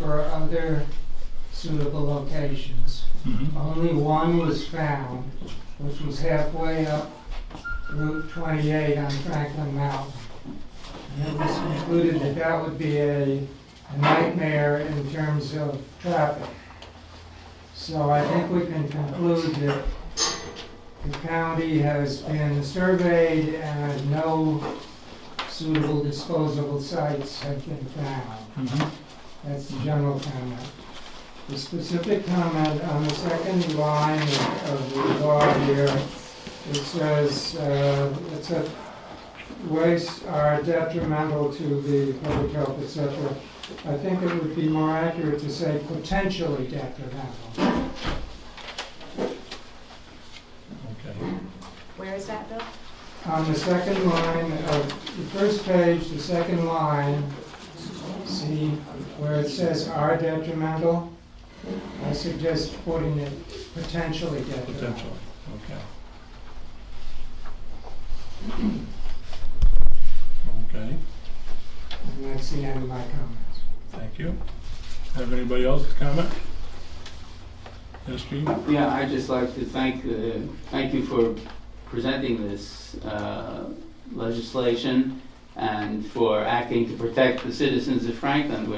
for other suitable locations. Only one was found, which was halfway up Route 28 on Franklin Mountain. And it was concluded that that would be a nightmare in terms of traffic. So I think we can conclude that the county has been surveyed and no suitable disposable sites have been found. That's the general comment. The specific comment on the second line of the law here, it says that wastes are detrimental to the public health, etc. I think it would be more accurate to say potentially detrimental. Okay. Where is that, Bill? On the second line of the first page, the second line, see where it says are detrimental? I suggest putting it potentially detrimental. Potentially, okay. Okay, And that's the end of my comments. thank you. Have anybody else comment? Yes, Gene? Yeah, I'd just like to thank you for presenting this legislation and for acting to protect the citizens of Franklin,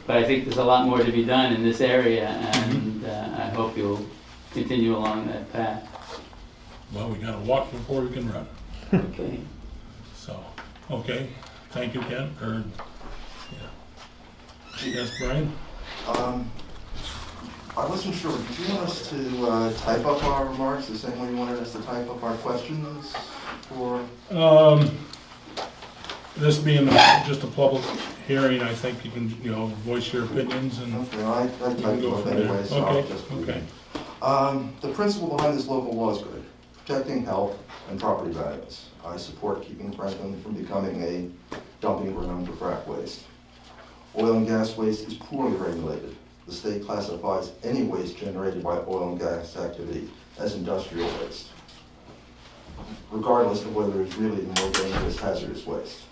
but I think there's a lot more to be done in this area, and I hope you'll continue along that path. Well, we gotta walk before we can run. Okay. So, okay, thank you, Ken, yeah. Yes, Brian? I wasn't sure, did you want us to type up our remarks the same way you wanted us to type up our questions? Or This being just a public hearing, I think you can, voice your opinions and okay, I typed you can go them from anyway, there. so I'll Okay, just okay. The principle behind this local law is good, protecting health and property values. I support keeping Franklin from becoming a dumping ground for frack waste. Oil and gas waste is poorly regulated. The state classifies any waste generated by oil and gas activity as industrial waste, regardless of whether it's really more dangerous hazardous waste,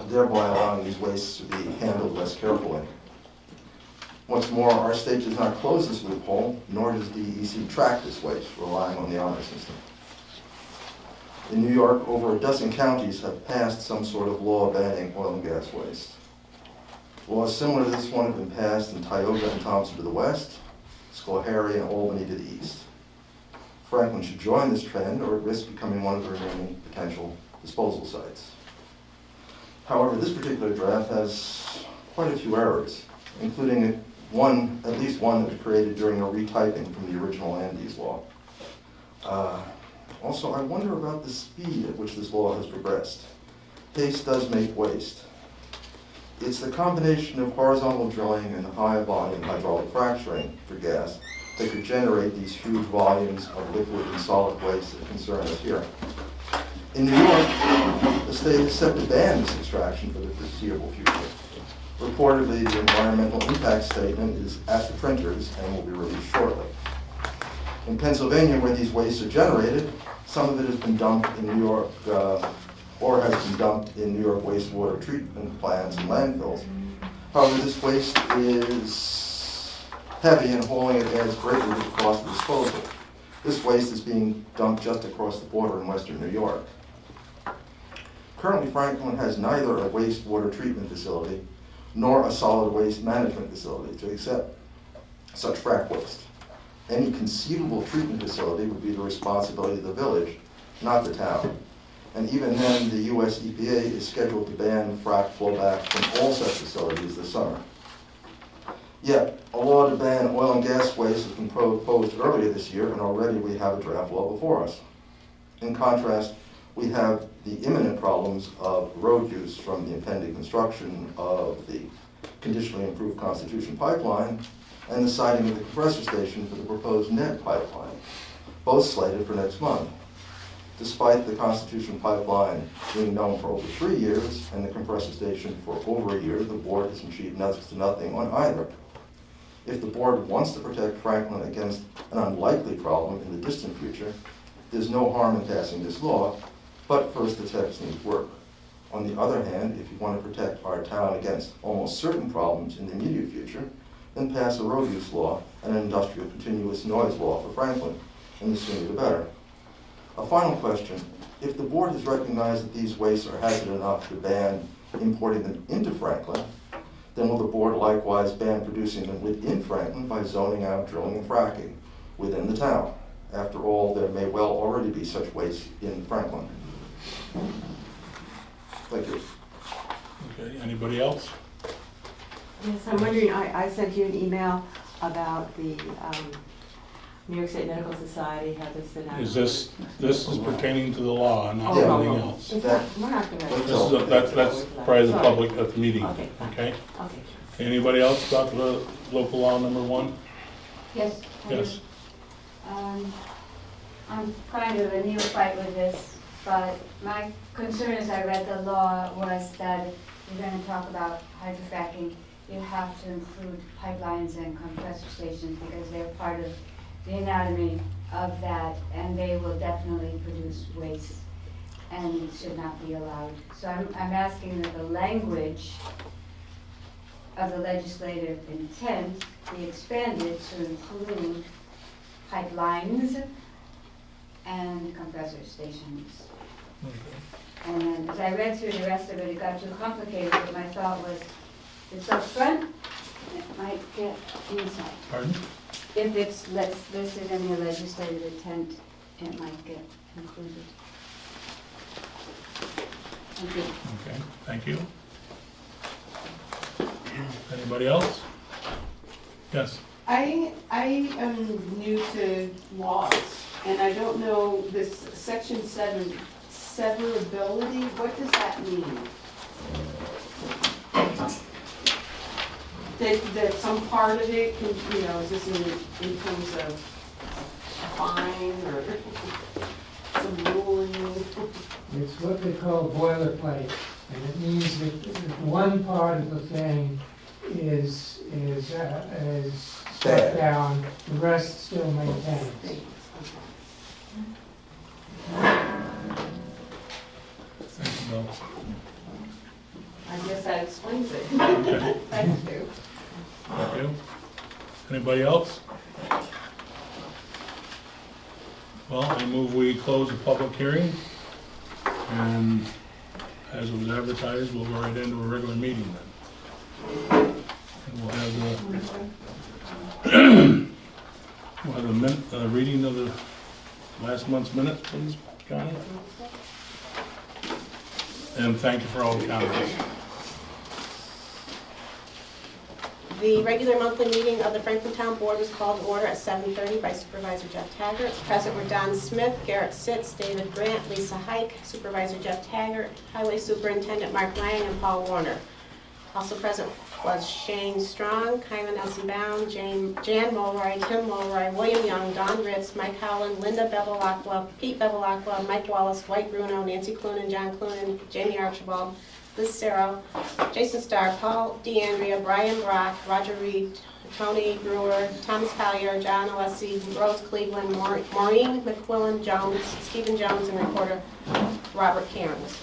thereby allowing these wastes to be handled less carefully. Once more, our state does not close this loophole, nor does DEC track this waste, relying on the honor system. In New York, over a dozen counties have passed some sort of law banning oil and gas waste. Laws similar to this one have been passed in Tioga and Thompson to the west, Schoharie and Albany to the east. Franklin should join this trend or risk becoming one of the remaining potential disposal sites. However, this particular draft has quite a few errors, including at least one that was created during a retyping from the original land use law. Also, I wonder about the speed at which this law has progressed. Haste does make waste. It's the combination of horizontal drilling and high volume hydraulic fracturing for gas that could generate these huge volumes of liquid and solid waste that concern us here. In New York, the state has set to ban this extraction for the foreseeable future. Reportedly, the environmental impact statement is at the printers and will be released shortly. In Pennsylvania, where these wastes are generated, some of it has been dumped in New York, or has been dumped in New York wastewater treatment plants and landfills. However, this waste is heavy and hauling it adds greatly to the cost of disposal. This waste is being dumped just across the border in western New York. Currently, Franklin has neither a wastewater treatment facility nor a solid waste management facility to accept such frack waste. Any conceivable treatment facility would be the responsibility of the village, not the town. And even then, the US EPA is scheduled to ban frack flowback from all such facilities this summer. Yet, a law to ban oil and gas waste has been proposed earlier this year, and already we have a draft law before us. In contrast, we have the imminent problems of road use from the impending construction of the conditionally improved Constitution pipeline and the siting of the compressor station for the proposed NET pipeline, both slated for next month. Despite the Constitution pipeline being known for over 3 years and the compressor station for over a year, the board has achieved next to nothing on either. If the board wants to protect Franklin against an unlikely problem in the distant future, there's no harm in passing this law, but first the text needs work. On the other hand, if you want to protect our town against almost certain problems in the immediate future, then pass a road use law and an industrial continuous noise law for Franklin, and the sooner the better. A final question. If the board has recognized that these wastes are hazardous enough to ban importing them into Franklin, then will the board likewise ban producing them within Franklin by zoning out drilling and fracking within the town? After all, there may well already be such waste in Franklin. Thank you. Okay, anybody else? Yes, I'm wondering, I sent you an email about the New York State Medical Society had this announcement. Is this is pertaining to the law, not Yeah. anything else? It's not, we're not gonna. That's probably the public at the meeting, Okay, fine. okay? Okay. Anybody else about the local law number 1? Yes. I do. Yes. I'm kind of a neophyte with this, but my concern as I read the law was that if you're going to talk about hydrofracking, you have to include pipelines and compressor stations because they're part of the anatomy of that, and they will definitely produce waste and should not be allowed. So I'm asking that the language of the legislative intent be expanded to include pipelines and compressor stations. And then as I read through the rest of it, it got too complicated, but my thought was, if it's up front, it might get inside. Pardon? If it's listed in the legislative intent, it might get included. Thank you. Okay, thank you. Anybody else? Yes. I am new to laws, and I don't know this section 7, severability, what does that mean? That some part of it can, is this in terms of a fine or some ruling? It's what they call boilerplate, and it means that one part of the thing is struck down, the rest still maintains. Thank you, Bill. I guess that explains it. Okay, Thank you. thank you. Anybody else? Well, I move we close the public hearing, and as it was advertised, we'll go right into a regular meeting then. And we'll have the reading of the last month's minutes, please, Connie. And thank you for all the comments. The regular monthly meeting of the Franklin Town Board was called to order at 7:30 by Supervisor Jeff Taggart. Present were Don Smith, Garrett Sitz, David Grant, Lisa Hike, Supervisor Jeff Taggart, Highway Superintendent Mark Lang, and Paul Warner. Also present was Shane Strong, Kylan Essenbaum, Jan Mulroy, Tim Mulroy, William Young, Don Ritz, Mike Howland, Linda Bevelacqua, Pete Bevelacqua, Mike Wallace, White Bruno, Nancy Clunan, John Clunan, Jamie Archibald, Liz Serro, Jason Starr, Paul DeAndrea, Brian Brock, Roger Reed, Tony Brewer, Thomas Collier, John Alessi, Rose Cleveland, Maureen McQuillan Jones, Stephen Jones, and reporter Robert Cairns.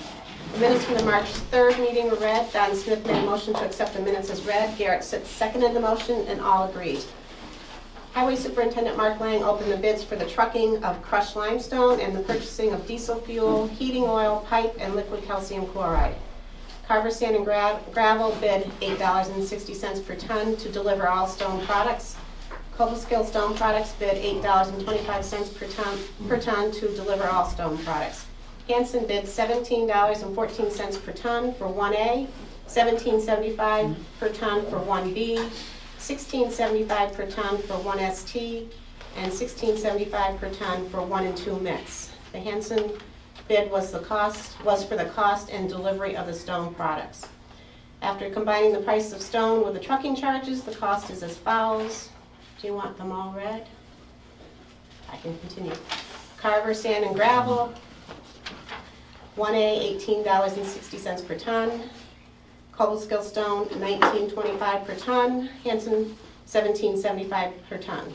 The minutes from the March 3rd meeting were read. Don Smith made a motion to accept the minutes as read. Garrett Sitz seconded the motion, and all agreed. Highway Superintendent Mark Lang opened the bids for the trucking of crushed limestone and the purchasing of diesel fuel, heating oil, pipe, and liquid calcium chloride. Carver Sand and Gravel bid $8.60 per ton to deliver all stone products. Cobleskill Stone Products bid $8.25 per ton to deliver all stone products. Hanson bid $17.14 per ton for 1A, $17.75 per ton for 1B, $16.75 per ton for 1ST, and $16.75 per ton for 1 and 2 mix. The Hanson bid was for the cost and delivery of the stone products. After combining the price of stone with the trucking charges, the cost is as follows. Do you want them all read? I can continue. Carver Sand and Gravel, 1A, $18.60 per ton. Cobleskill Stone, $19.25 per ton. Hanson, $17.75 per ton.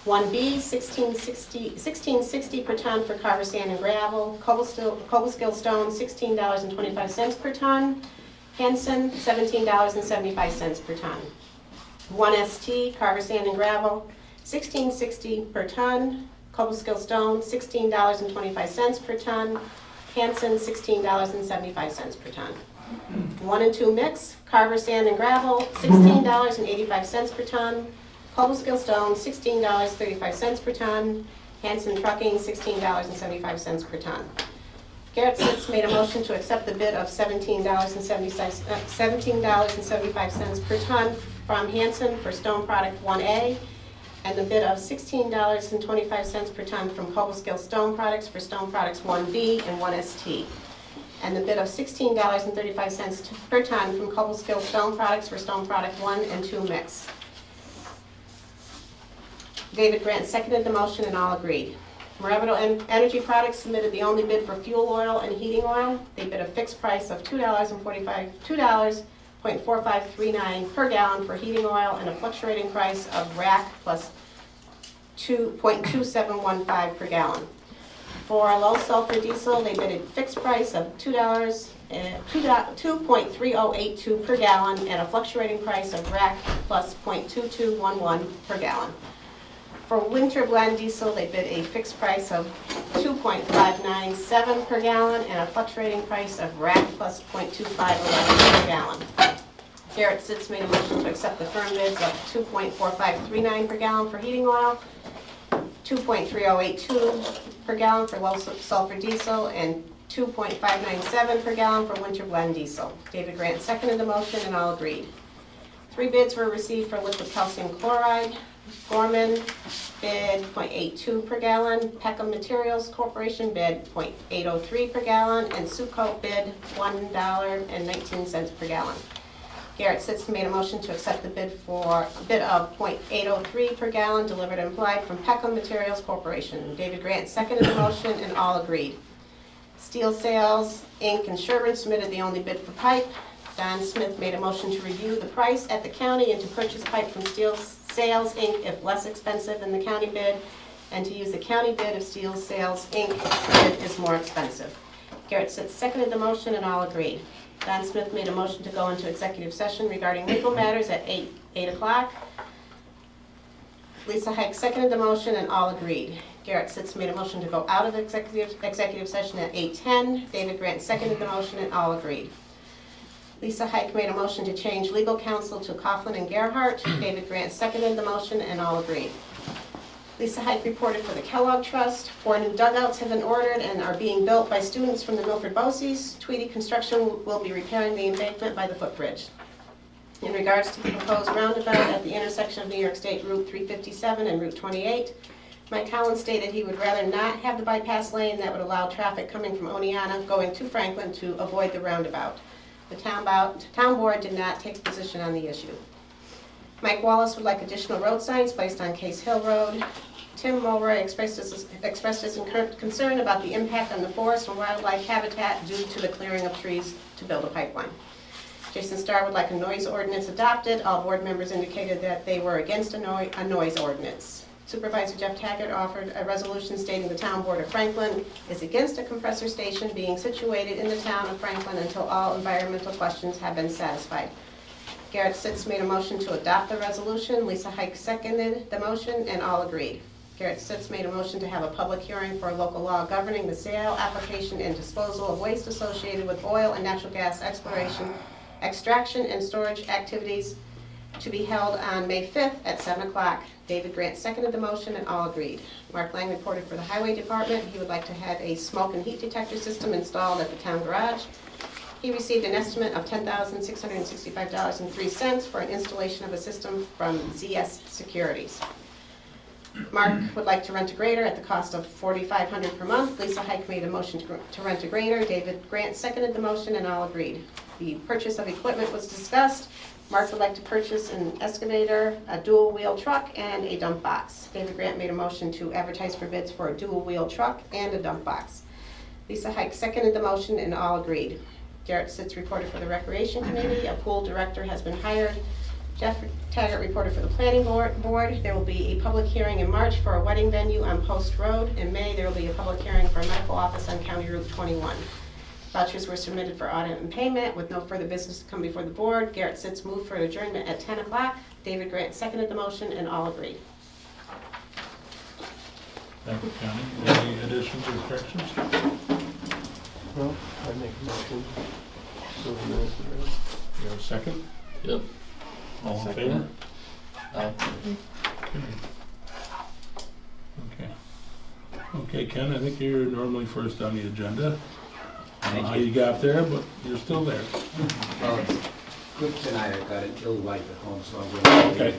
1B, $16.60 per ton for Carver sand and gravel. Cobleskill stone, $16.25 per ton. Hanson, $17.75 per ton. 1ST, Carver sand and gravel, $16.60 per ton. Cobleskill stone, $16.25 per ton. Hanson, $16.75 per ton. 1 and 2 mix, Carver sand and gravel, $16.85 per ton. Cobleskill stone, $16.35 per ton. Hanson trucking, $16.75 per ton. Garrett Sitz made a motion to accept the bid of $17.75 per ton from Hanson for stone product 1A, and the bid of $16.25 per ton from Cobleskill Stone Products for stone products 1B and 1ST, and the bid of $16.35 per ton from Cobleskill Stone Products for stone product 1 and 2 mix. David Grant seconded the motion and all agreed. Moravito Energy Products submitted the only bid for fuel oil and heating oil. They bid a fixed price of $2.4539 per gallon for heating oil and a fluctuating price of rack plus 2.2715 per gallon. For low sulfur diesel, they bid a fixed price of $2.3082 per gallon and a fluctuating price of rack plus 0.2211 per gallon. For winter blend diesel, they bid a fixed price of $2.597 per gallon and a fluctuating price of rack plus 0.2511 per gallon. Garrett Sitz made a motion to accept the firm bids of $2.4539 per gallon for heating oil, $2.3082 per gallon for low sulfur diesel, and $2.597 per gallon for winter blend diesel. David Grant seconded the motion and all agreed. 3 bids were received for liquid calcium chloride. Gorman bid .82 per gallon, Peckham Materials Corporation bid .803 per gallon, and Sucoat bid $1.19 per gallon. Garrett Sitz made a motion to accept the bid of .803 per gallon delivered and applied from Peckham Materials Corporation. David Grant seconded the motion and all agreed. Steel Sales Inc. and Sherburne submitted the only bid for pipe. Don Smith made a motion to review the price at the county and to purchase pipe from Steel Sales Inc. if less expensive than the county bid, and to use the county bid if Steel Sales Inc. bid is more expensive. Garrett Sitz seconded the motion and all agreed. Don Smith made a motion to go into executive session regarding legal matters at 8 o'clock. Lisa Hike seconded the motion and all agreed. Garrett Sitz made a motion to go out of executive session at 8:10. David Grant seconded the motion and all agreed. Lisa Hike made a motion to change legal counsel to Coughlin and Gerhart. David Grant seconded the motion and all agreed. Lisa Hike reported for the Kellogg Trust. 4 new dugouts have been ordered and are being built by students from the Milford BOCES. Tweedy Construction will be repairing the embankment by the footbridge. In regards to the proposed roundabout at the intersection of New York State Route 357 and Route 28, Mike Collins stated he would rather not have the bypass lane that would allow traffic coming from Oneonta going to Franklin to avoid the roundabout. The town board did not take a position on the issue. Mike Wallace would like additional road signs placed on Case Hill Road. Tim Mulroy expressed his concern about the impact on the forest and wildlife habitat due to the clearing of trees to build a pipeline. Jason Starr would like a noise ordinance adopted. All board members indicated that they were against a noise ordinance. Supervisor Jeff Taggart offered a resolution stating the town board of Franklin is against a compressor station being situated in the town of Franklin until all environmental questions have been satisfied. Garrett Sitz made a motion to adopt the resolution. Lisa Hike seconded the motion and all agreed. Garrett Sitz made a motion to have a public hearing for a local law governing the sale, application, and disposal of waste associated with oil and natural gas exploration, extraction, and storage activities to be held on May 5th at 7 o'clock. David Grant seconded the motion and all agreed. Mark Lang reported for the Highway Department. He would like to have a smoke and heat detector system installed at the town garage. He received an estimate of $10,665.03 for an installation of a system from ZS Securities. Mark would like to rent a grader at the cost of $4,500 per month. Lisa Hike made a motion to rent a grader. David Grant seconded the motion and all agreed. The purchase of equipment was discussed. Mark would like to purchase an excavator, a dual wheel truck, and a dump box. David Grant made a motion to advertise for bids for a dual wheel truck and a dump box. Lisa Hike seconded the motion and all agreed. Garrett Sitz reported for the Recreation Committee. A pool director has been hired. Jeff Taggart reported for the planning board. There will be a public hearing in March for a wedding venue on Post Road. In May, there will be a public hearing for a medical office on County Route 21. Vouchers were submitted for audit and payment. With no further business to come before the board, Garrett Sitz moved for adjournment at 10 o'clock. David Grant seconded the motion, and all agreed. Thank you, Connie. Any additions or corrections? Well, I make a motion. So the minutes are ready. You have a second? Yep. All in Second favor? Aye. Okay. Okay, Ken, I think you're normally first on the agenda. I don't know how you got there, but you're still there. Well, it's good tonight, I've got an ill wife at home, so I'm going to. Okay.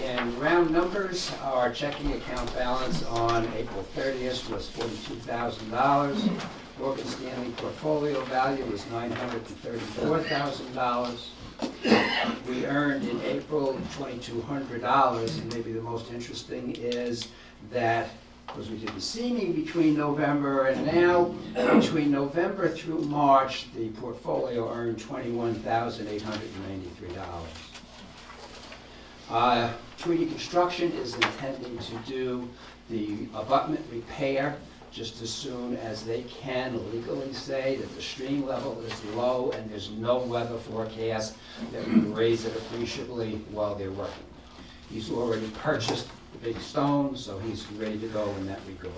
In round numbers, our checking account balance on April 30th was $42,000. Morgan Stanley portfolio value was $934,000. We earned in April $2,200, and maybe the most interesting is that, because we did the seaming between November and now, between November through March, the portfolio earned $21,893. Tweedy Construction is intending to do the abutment repair just as soon as they can legally say that the stream level is low and there's no weather forecast that would raise it appreciably while they're working. He's already purchased the big stone, so he's ready to go in that regard.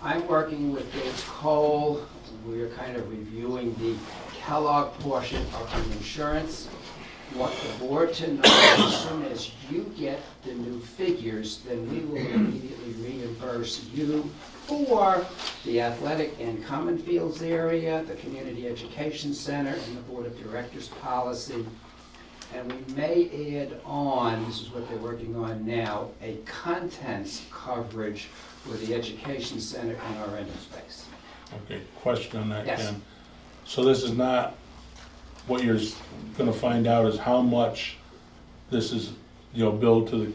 I'm working with Gates Cole. We're kind of reviewing the Kellogg portion of the insurance. Want the board to know as soon as you get the new figures, then we will immediately reimburse you for the athletic and common fields area, the community education center, and the board of directors policy. And we may add on, this is what they're working on now, a contents coverage for the education center and our rental space. Okay, question on that, Yes. Ken. So this is not, what you're gonna find out is how much this is, billed to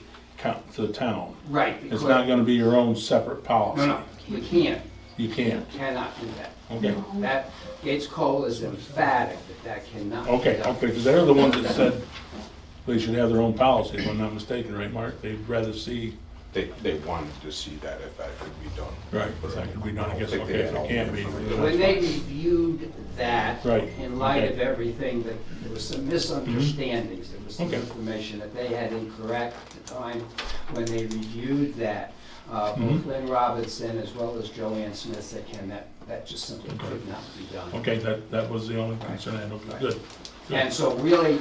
the town. Right. It's not gonna be your own separate policy. No, you can't. You can't. You cannot do that. Okay. That, Gates Cole is emphatic that cannot be Okay, done. okay, because they're the ones that said they should have their own policy, if I'm not mistaken, right, Mark? They'd rather see, They wanted to see that if that could be done. right, if that could be done, I guess, think they okay, if had all it can't the be. information. When they reviewed that, Right, in light okay. of everything, that there was some misunderstandings. There was some Okay. information that they had incorrect at the time when they reviewed that. Both Mhm. Lynn Robinson as well as Joanne Smith said, Ken, that just simply Okay. could not be done. Okay, that was the only concern I had, okay, Right. good. And so really,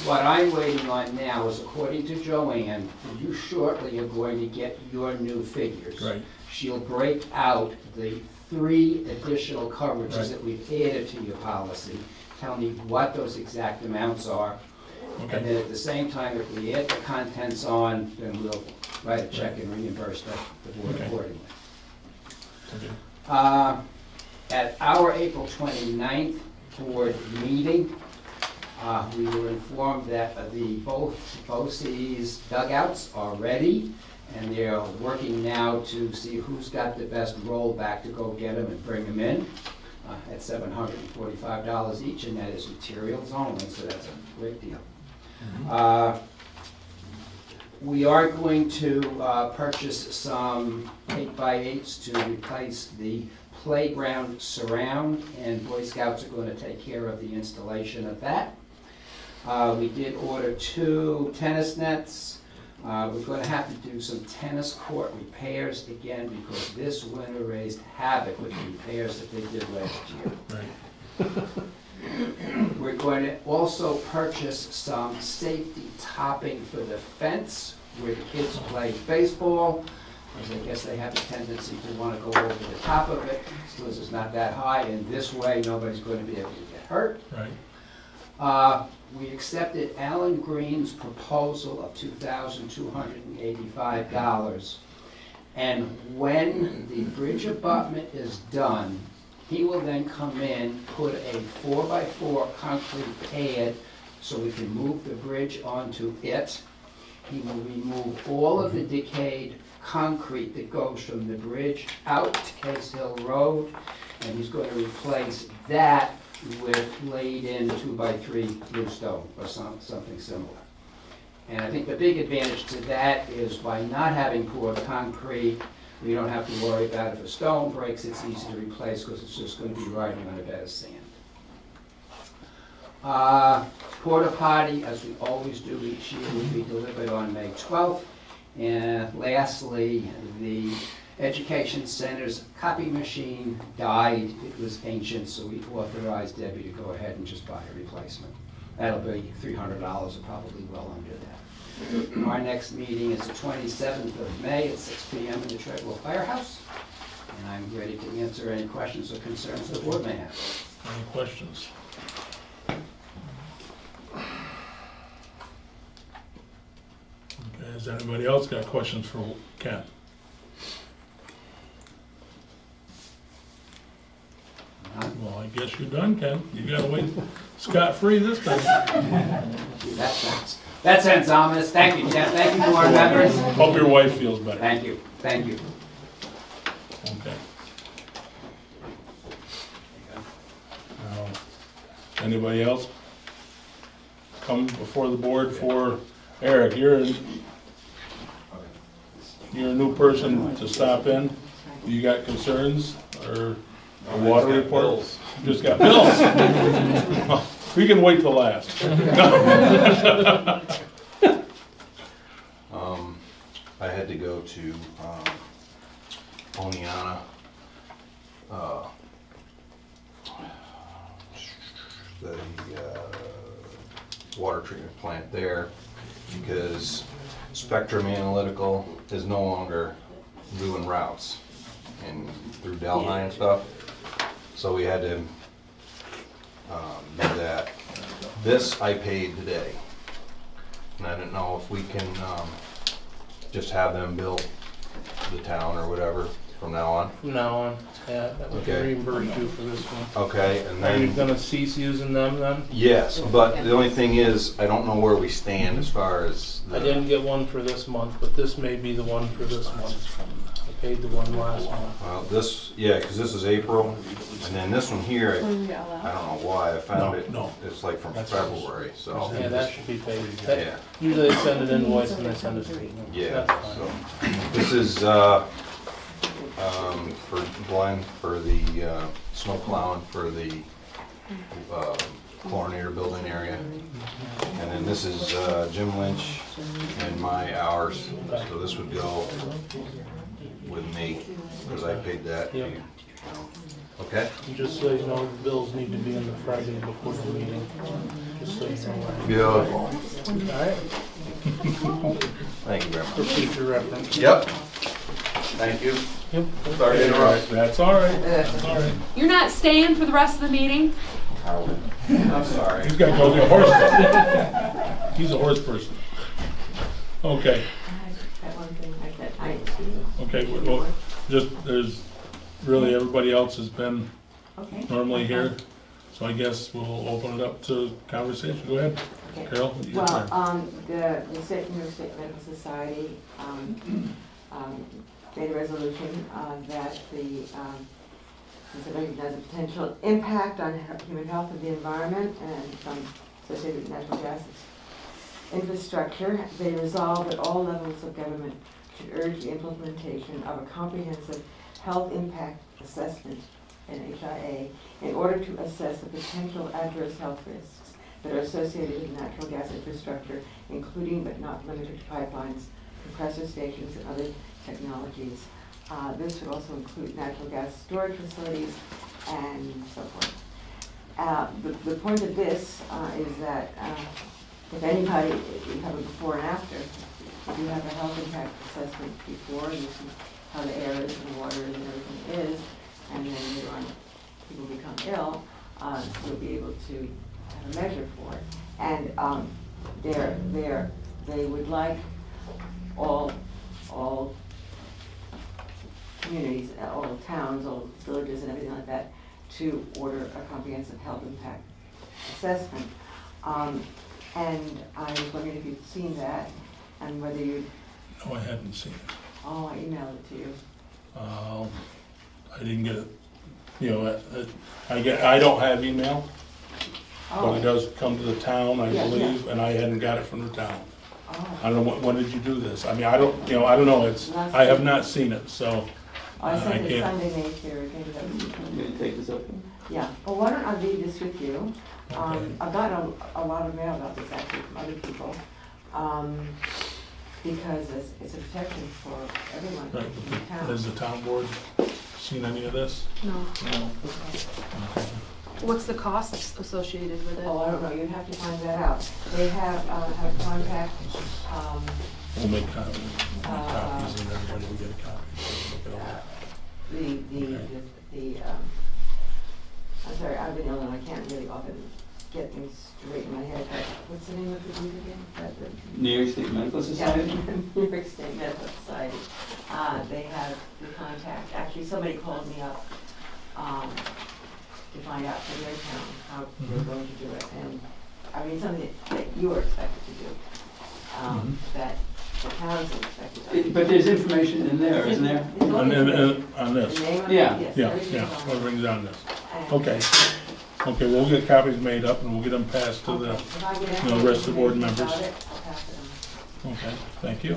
what I'm waiting on now is, according to Joanne, you shortly are going to get your new figures. Right, She'll break out the 3 additional coverages Right. that we've added to your policy, tell me what those exact amounts are. And okay, then at the same time, if we add the contents on, then we'll write a check and reimburse the board Okay. accordingly. okay. At our April 29th board meeting, we were informed that both BOCES dugouts are ready, and they're working now to see who's got the best rollback to go get them and bring them in at $745 each, and that is materials only, so that's a great deal. We are going to purchase some 8x8s to replace the playground surround, and Boy Scouts are going to take care of the installation of that. We did order 2 tennis nets. We're going to have to do some tennis court repairs again, because this winter raised havoc with the repairs that they did last year. Right, We're going to also purchase some safety topping for the fence where the kids play baseball, because I guess they have a tendency to want to go over the top of it, because it's not that high, and this way nobody's going to be able to get hurt. right, We accepted Alan Green's proposal of $2,285, and when the bridge abutment is done, he will then come in, put a 4x4 concrete pad so we can move the bridge onto it. He will remove all of the decayed concrete that goes from the bridge out to Case Hill Road, and he's going to replace that with laid-in 2x3 bluestone or something similar. And I think the big advantage to that is by not having poured concrete, we don't have to worry about if a stone breaks, it's easy to replace because it's just going to be riding on a bed of sand. Porta potty, as we always do each year, will be delivered on May 12th. And lastly, the Education Center's copy machine died. It was ancient, so we authorized Debbie to go ahead and just buy a replacement. That'll be $300, or probably well under that. Our next meeting is the 27th of May at 6 p.m. in the Treadwell Firehouse. And I'm ready to answer any questions or concerns the board may have. Any questions? Okay, has anybody else got questions for Ken? Well, I guess you're done, Ken. You gotta wait scot-free this time. That sounds ominous. Thank you, Jeff. Thank you, board members. Hope your wife feels better. Thank you. Thank you. Okay. Now, anybody else come before the board for Eric? You're a new person to stop in. You got concerns or a water report? Just got bills. We can wait till last. I had to go to Oneonta, the water treatment plant there, because Spectrum Analytical is no longer doing routes and through Delhi and stuff. So we had to do that. This I paid today. And I didn't know if we can just have them bill the town or whatever from now on. From now on, yeah, that would Okay. reimburse you for this one. Okay, and Are you then, gonna cease using them then? yes, but the only thing is, I don't know where we stand as far as I the, didn't get one for this month, but this may be the one for this month. I paid the one last month. well, this, yeah, because this is April, and then this one here, I don't know why, I found it, No. it's like from That's- February, so. Yeah, that should be paid. Yeah, Usually they send an invoice and they send it to me. yeah, That's fine. so, this is, for Glenn, for the, snow plowing, for the, chlorinator building area. And then this is, Jim Lynch and my hours, so this would go with me, because I paid that. Yep. Okay? And just so you know, the bills need to be in the Friday before the meeting, just so you know. Beautiful. Alright, Thank you very for much. future reference. Yep. Thank you. Yep. Sorry to interrupt. That's all right. That's all right. You're not staying for the rest of the meeting? I'm sorry. He's got to go get a horse. He's a horse person. Okay. That one thing like that, I, Okay. Well, just there's really everybody else has been okay. normally here, so I guess we'll open it up to conversation. Go ahead, Okay. Carol. your turn. Well, the New York State Medical Society made a resolution that since it recognizes a potential impact on human health and the environment and some associated with natural gas infrastructure, they resolve that all levels of government should urge the implementation of a comprehensive health impact assessment, NHIA, in order to assess the potential adverse health risks that are associated with natural gas infrastructure, including but not limited to pipelines, compressor stations, and other technologies. This would also include natural gas storage facilities and so forth. The point of this is that if anybody, if you have a before and after, if you have a health impact assessment before, you see how the air is and the water is and everything is, and then later on people become ill, you'll be able to have a measure for it. And they would like all communities, all towns, all villages and everything like that to order a comprehensive health impact assessment. And I was wondering if you'd seen that and whether you'd... No, I hadn't seen it. Oh, I emailed it to you. I didn't get it you know, I don't have email, but it Oh, does come to the town, I Yeah, yeah. believe, and I hadn't got it from the town. oh. I don't know, when did you do this? I mean, I don't, you know, I don't know, I have not seen it, so, I sent I it can't- Sunday, May 3rd. Maybe that was- You gonna take this up? Yeah, well, why don't I leave this with you? okay. I've gotten a lot of mail about this actually from other people, because it's a protection for everyone Right, in the town. has the town board seen any of this? No. No. Okay. What's the cost associated with it? Oh, I don't know, you'd have to find that out. They have contact, We'll make copies and everybody will get a copy. So look it over. I'm sorry, I've been ill and I can't really often get things straight in my head, but what's the name of the group again? New York State Medical Society? Yeah, New York State Medical Society. They have the contact, actually, somebody called me up, to find out from their town how they're going to do it, and, I mean, something that you are expected to do, that the towns are expected to do. But there's information in there, isn't there? It's all On information. on The this, name of it, Yeah. yes, yeah, everything's yeah, on what there. brings on this? And- Okay, okay, we'll get copies made up and we'll get them passed to the, Okay. If I get you know, any rest of the board information members. about it, I'll pass it on. okay, thank you.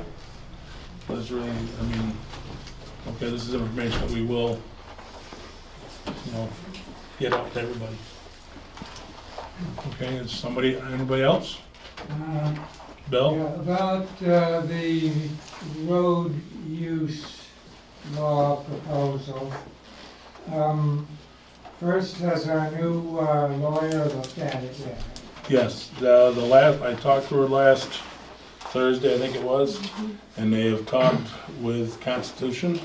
That's really, I mean, okay, this is information that we will, you know, get out to everybody. Okay, is anybody else? Bill? Yeah, about the road use law proposal. First, has our new lawyer looked at it yet? Yes, I talked to her last Thursday, I think it was, and they have talked with Constitution,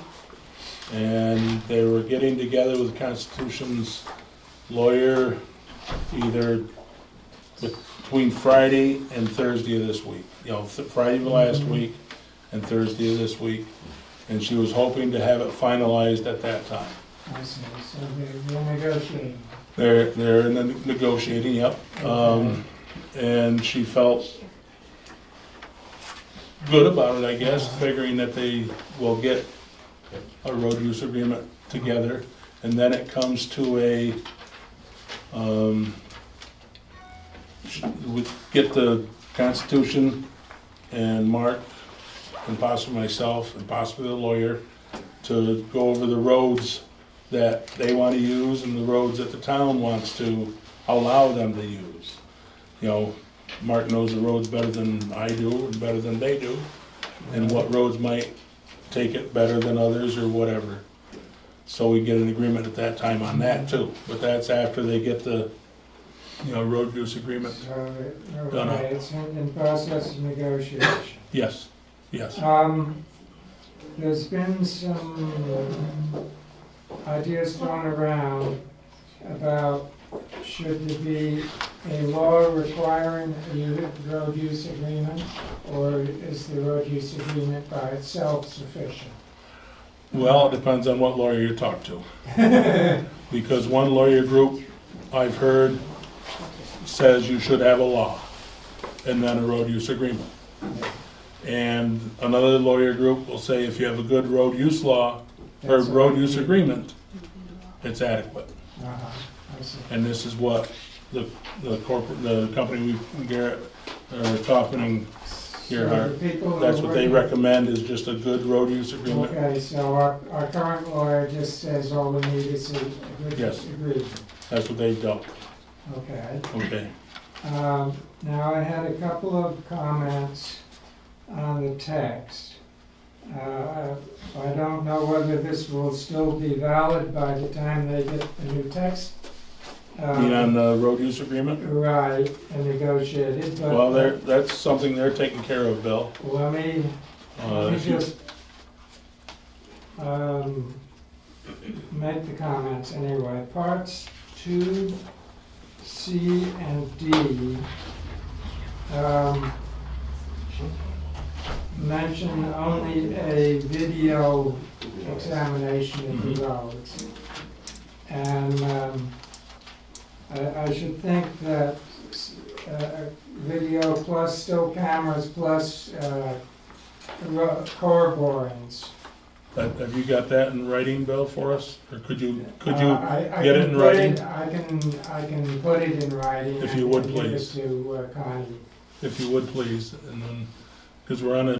and they were getting together with Constitution's lawyer either between Friday and Thursday of this week. You know, Friday of last week and Thursday of this week, and she was hoping to have it finalized at that time. I see, so they're negotiating. They're in the negotiating, yep. And she felt good about it, I guess, figuring that they will get a road use agreement together. And then it comes to a, we get the Constitution and Mark and possibly myself and possibly the lawyer to go over the roads that they want to use and the roads that the town wants to allow them to use. You know, Mark knows the roads better than I do and better than they do, and what roads might take it better than others or whatever. So we get an agreement at that time on that too, but that's after they get the, you know, road use agreement. So, Done up. okay, it's in process of negotiation. Yes, yes. There's been some ideas thrown around about should there be a law requiring a road use agreement, or is the road use agreement by itself sufficient? Well, it depends on what lawyer you talk to. Because one lawyer group I've heard says you should have a law and then a road use agreement. And another lawyer group will say if you have a good road use law or That's all road you use need. agreement, it's adequate. I see. And this is what the company Garrett, Kaufman and Gerhardt, So the people that's who what they work- recommend is just a good road use agreement. Okay, so our current lawyer just says all we need is a good Yes. agreement. That's what they've done. Okay. Okay. Now, I had a couple of comments on the text. I don't know whether this will still be valid by the time they get the new text. You mean on the road use agreement? Right, and negotiated, but. Well, that's something they're taking care of, Bill. Let me If you- just make the comments anyway. Parts 2, C, and D mention only a video examination of the roads. And I should think that video plus still cameras plus core borings Have you got that in writing, Bill, for us? Or could you I get it can in put writing? I can put it in writing. If you would, and give it please. to Connie. If you would, please, and then, because we're on a